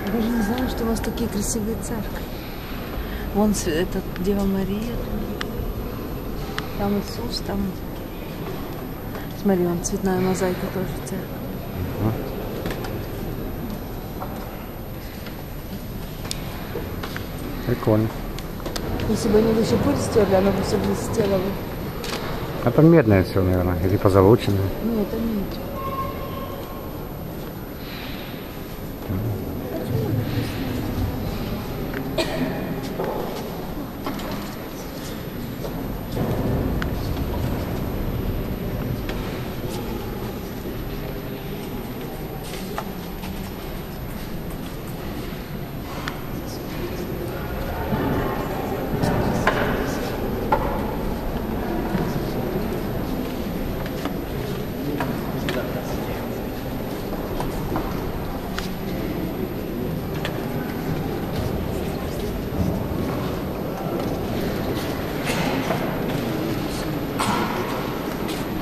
Я даже не знаю, что у вас такие красивые церкви. Вон этот Дева Мария. Там Иисус, там... Смотри, вон цветная мозаика тоже церковь. Прикольно. Если бы они до сих пор стерли, оно бы все блестело бы. Это медное все, наверное, или позолоченное. Нет, это медь.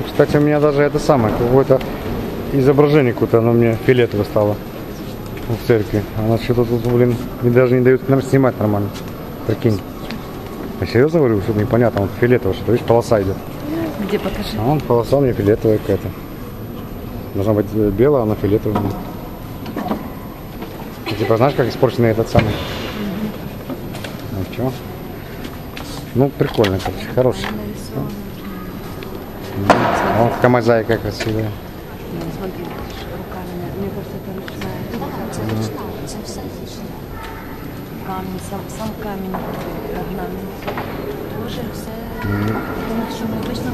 Кстати, у меня даже это самое, какое-то изображение какое-то, оно мне фиолетовое стало в церкви. Она что-то тут, блин, мне даже не дают, наверное, снимать нормально. Прикинь. Я серьезно говорю, что непонятно, вот фиолетовое что-то, видишь, полоса идет. Где, покажи? А вон полоса у меня фиолетовая какая-то. Должна быть белая, а она фиолетовая. И, типа, знаешь, как испорченный этот самый? Ну, чё? Ну, прикольно, короче, хороший. Вот какая мозаика красивая. Смотри, руками. Мне кажется, это ручная. Камень, сам камень орнамент. Тоже все. Потому что мы обычно